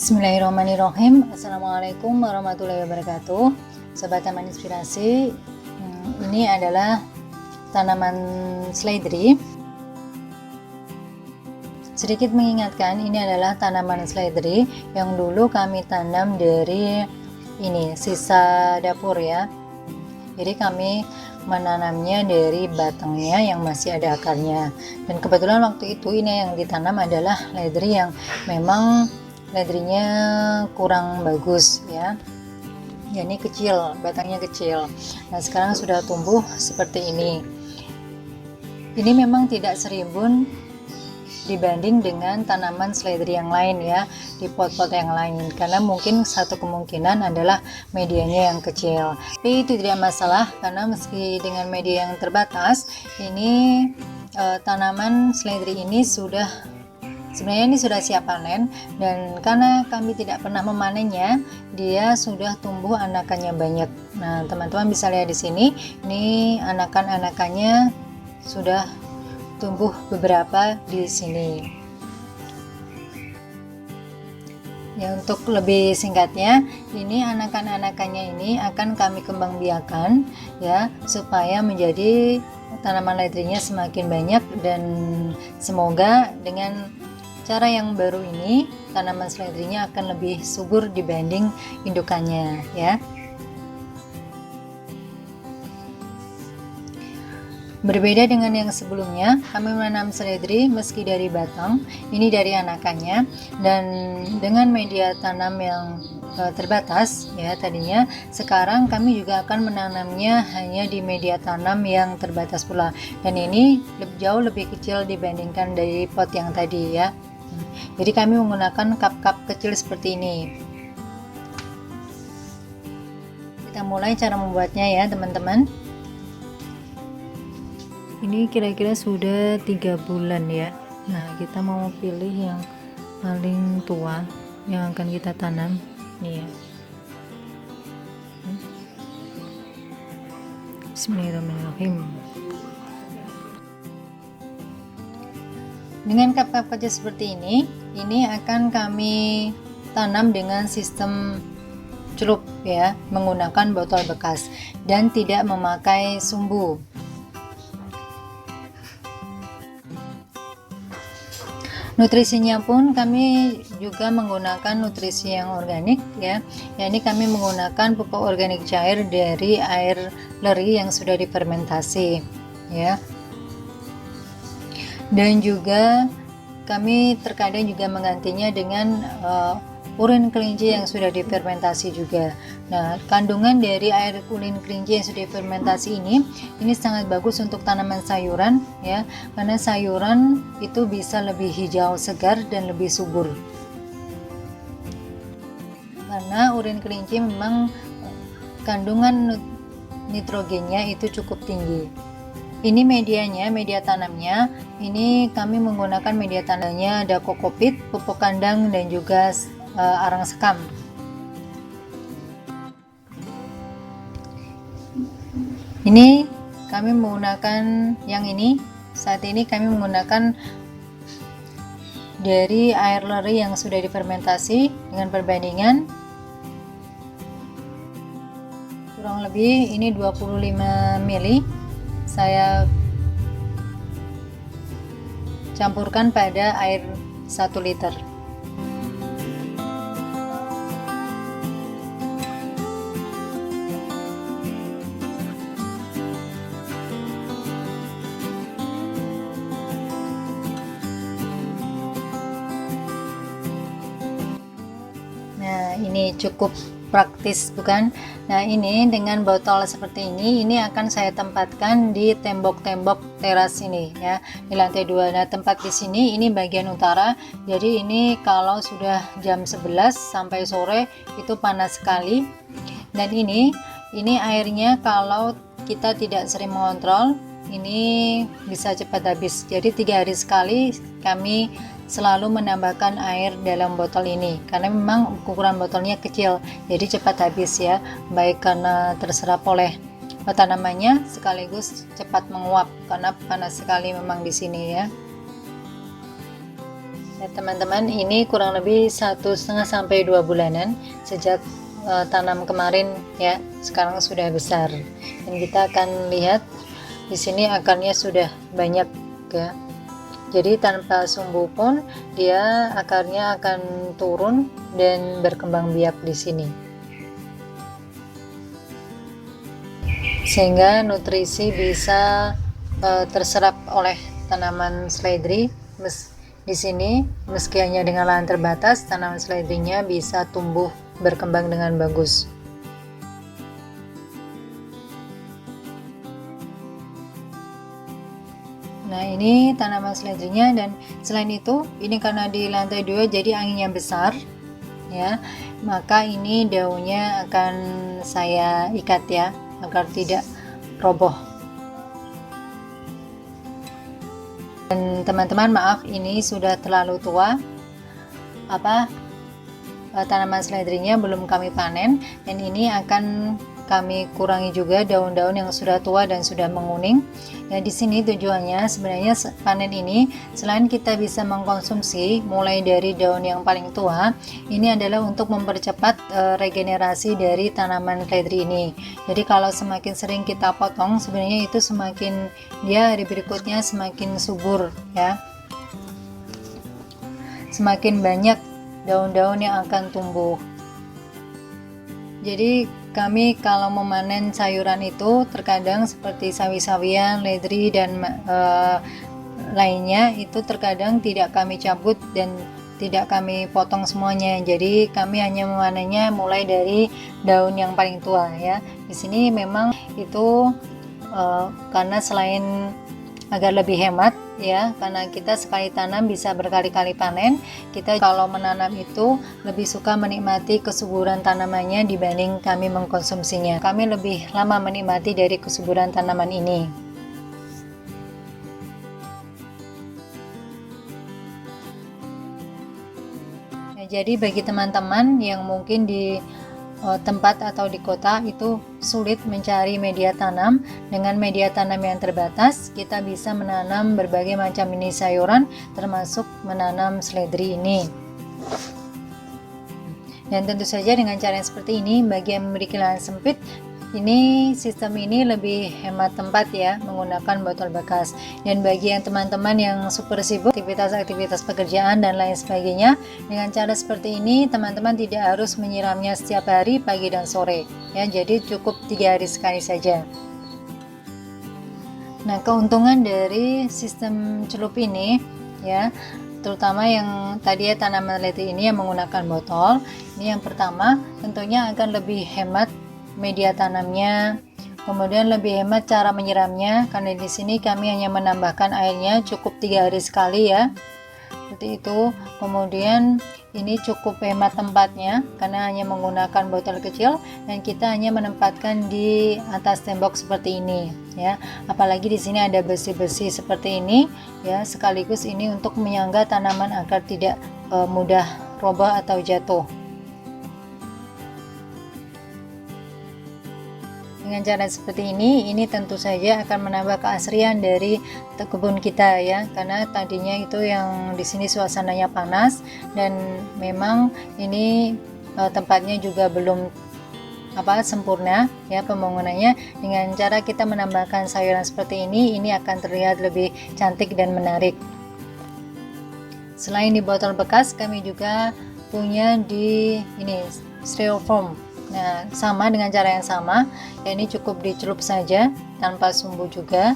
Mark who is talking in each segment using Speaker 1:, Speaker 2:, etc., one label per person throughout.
Speaker 1: Bismillahirrahmanirrahim. Assalamualaikum warahmatullahi wabarakatuh. Sobat Taman Inspirasi, ini adalah tanaman seledri. Sedikit mengingatkan, ini adalah tanaman seledri yang dulu kami tanam dari ini sisa dapur ya. Jadi kami menanamnya dari batangnya yang masih ada akarnya. Dan kebetulan waktu itu ini yang ditanam adalah seledri yang memang ledrinya kurang bagus ya. Ya, ini kecil, batangnya kecil. Nah, sekarang sudah tumbuh seperti ini. Ini memang tidak serimbun dibanding dengan tanaman seledri yang lain ya, di pot-pot yang lain, karena mungkin satu kemungkinan adalah medianya yang kecil. Tapi itu tidak masalah, karena meski dengan media yang terbatas, ini tanaman seledri ini sebenarnya ini sudah siap panen, dan karena kami tidak pernah memanennya, dia sudah tumbuh anakannya banyak. Nah, teman-teman bisa lihat di sini, ini anakan-anakannya sudah tumbuh beberapa di sini. Ya, untuk lebih singkatnya, ini anakan-anakannya ini akan kami kembang biakan ya, supaya menjadi tanaman ledrinya semakin banyak, dan semoga dengan cara yang baru ini tanaman seledrinya akan lebih subur dibanding indukannya ya. Berbeda dengan yang sebelumnya, kami menanam seledri meski dari batang, ini dari anakannya, dan dengan media tanam yang terbatas ya tadinya, sekarang kami juga akan menanamnya hanya di media tanam yang terbatas pula, dan ini jauh lebih kecil dibandingkan dari pot yang tadi ya. Jadi kami menggunakan cup-cup kecil seperti ini. Kita mulai cara membuatnya ya teman-teman. Ini kira-kira sudah 3 bulan ya. Nah, kita mau pilih yang paling tua yang akan kita tanam nih ya. Bismillahirrahmanirrahim. Dengan cup-cup kecil seperti ini akan kami tanam dengan sistem celup ya, menggunakan botol bekas dan tidak memakai sumbu. Nutrisinya pun kami juga menggunakan nutrisi yang organik ya. Ini kami menggunakan pupuk organik cair dari air leri yang sudah difermentasi ya. Dan juga kami terkadang juga menggantinya dengan urin kelinci yang sudah difermentasi juga. Nah, kandungan dari air urin kelinci yang sudah difermentasi ini sangat bagus untuk tanaman sayuran ya, karena sayuran itu bisa lebih hijau segar dan lebih subur. Karena urin kelinci memang kandungan nitrogennya itu cukup tinggi. Ini medianya, media tanamnya. Ini kami menggunakan media tanamnya ada kokopit, pupuk kandang, dan juga arang sekam. Ini kami menggunakan yang ini. Saat ini kami menggunakan dari air leri yang sudah difermentasi dengan perbandingan kurang lebih ini 25 ml. Saya campurkan pada air 1 liter. Nah, ini cukup praktis bukan? Nah, ini dengan botol seperti ini akan saya tempatkan di tembok-tembok teras ini ya, di lantai 2. Nah, tempat di sini ini bagian utara. Jadi ini kalau sudah jam 11 sampai sore itu panas sekali. Dan ini airnya kalau kita tidak sering mengontrol ini bisa cepat habis. Jadi 3 hari sekali kami selalu menambahkan air dalam botol ini, karena memang ukuran botolnya kecil, jadi cepat habis ya, baik karena terserap oleh tanamannya sekaligus cepat menguap karena panas sekali memang di sini ya. Ya, teman-teman, ini kurang lebih 1,5 sampai 2 bulanan sejak tanam kemarin ya. Sekarang sudah besar dan kita akan lihat di sini akarnya sudah banyak ya. Jadi tanpa sumbu pun dia akarnya akan turun dan berkembang biak di sini, sehingga nutrisi bisa terserap oleh tanaman seledri. Di sini meski hanya dengan lahan terbatas, tanaman seledrinya bisa tumbuh berkembang dengan bagus. Nah, ini tanaman seledrinya, dan selain itu ini karena di lantai 2 jadi anginnya besar ya, maka ini daunnya akan saya ikat ya agar tidak roboh. Dan teman-teman, maaf, ini sudah terlalu tua, tanaman seledrinya belum kami panen, dan ini akan kami kurangi juga daun-daun yang sudah tua dan sudah menguning. Ya, di sini tujuannya sebenarnya panen ini selain kita bisa mengkonsumsi mulai dari daun yang paling tua, ini adalah untuk mempercepat regenerasi dari tanaman seledri ini. Jadi kalau semakin sering kita potong, sebenarnya itu semakin dia hari berikutnya semakin subur ya. Semakin banyak daun-daun yang akan tumbuh. Jadi kami kalau memanen sayuran itu terkadang seperti sawi-sawian, ledri dan lainnya itu terkadang tidak kami cabut dan tidak kami potong semuanya. Jadi kami hanya memanennya mulai dari daun yang paling tua ya. Di sini memang itu karena selain agar lebih hemat ya, karena kita sekali tanam bisa berkali-kali panen, kita kalau menanam itu lebih suka menikmati kesuburan tanamannya dibanding kami mengkonsumsinya. Kami lebih lama menikmati dari kesuburan tanaman ini. Nah, jadi bagi teman-teman yang mungkin di tempat atau di kota itu sulit mencari media tanam, dengan media tanam yang terbatas kita bisa menanam berbagai macam jenis sayuran termasuk menanam seledri ini. Dan tentu saja dengan cara yang seperti ini, bagi yang memiliki lahan sempit, ini sistem ini lebih hemat tempat ya, menggunakan botol bekas. Dan bagi yang teman-teman yang super sibuk aktivitas pekerjaan dan lain sebagainya, dengan cara seperti ini teman-teman tidak harus menyiramnya setiap hari pagi dan sore ya, jadi cukup 3 hari sekali saja. Nah, keuntungan dari sistem celup ini ya, terutama yang tadi ya tanaman seledri ini yang menggunakan botol, ini yang pertama tentunya akan lebih hemat media tanamnya, kemudian lebih hemat cara menyiramnya karena di sini kami hanya menambahkan airnya cukup 3 hari sekali ya, seperti itu. Kemudian ini cukup hemat tempatnya karena hanya menggunakan botol kecil dan kita hanya menempatkan di atas tembok seperti ini ya, apalagi di sini ada besi-besi seperti ini ya, sekaligus ini untuk menyangga tanaman agar tidak mudah roboh atau jatuh. Dengan cara seperti ini tentu saja akan menambah keasrian dari kebun kita ya, karena tadinya itu yang di sini suasananya panas dan memang ini tempatnya juga belum sempurna ya pembangunannya. Dengan cara kita menambahkan sayuran seperti ini akan terlihat lebih cantik dan menarik. Selain di botol bekas, kami juga punya di ini styrofoam. Nah, sama dengan cara yang sama ya, ini cukup dicelup saja tanpa sumbu juga.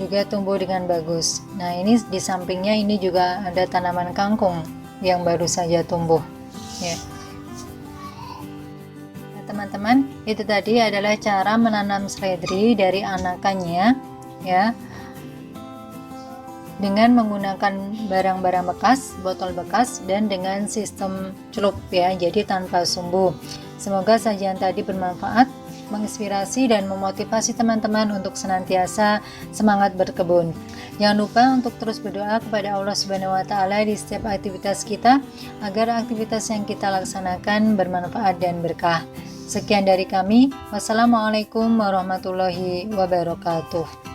Speaker 1: Juga tumbuh dengan bagus. Nah, ini di sampingnya ini juga ada tanaman kangkung yang baru saja tumbuh ya. Nah, teman-teman, itu tadi adalah cara menanam seledri dari anakannya ya, dengan menggunakan barang-barang bekas, botol bekas, dan dengan sistem celup ya, jadi tanpa sumbu. Semoga sajian tadi bermanfaat, menginspirasi dan memotivasi teman-teman untuk senantiasa semangat berkebun. Jangan lupa untuk terus berdoa kepada Allah Subhanahu wa taala di setiap aktivitas kita agar aktivitas yang kita laksanakan bermanfaat dan berkah. Sekian dari kami. Wassalamualaikum warahmatullahi wabarakatuh.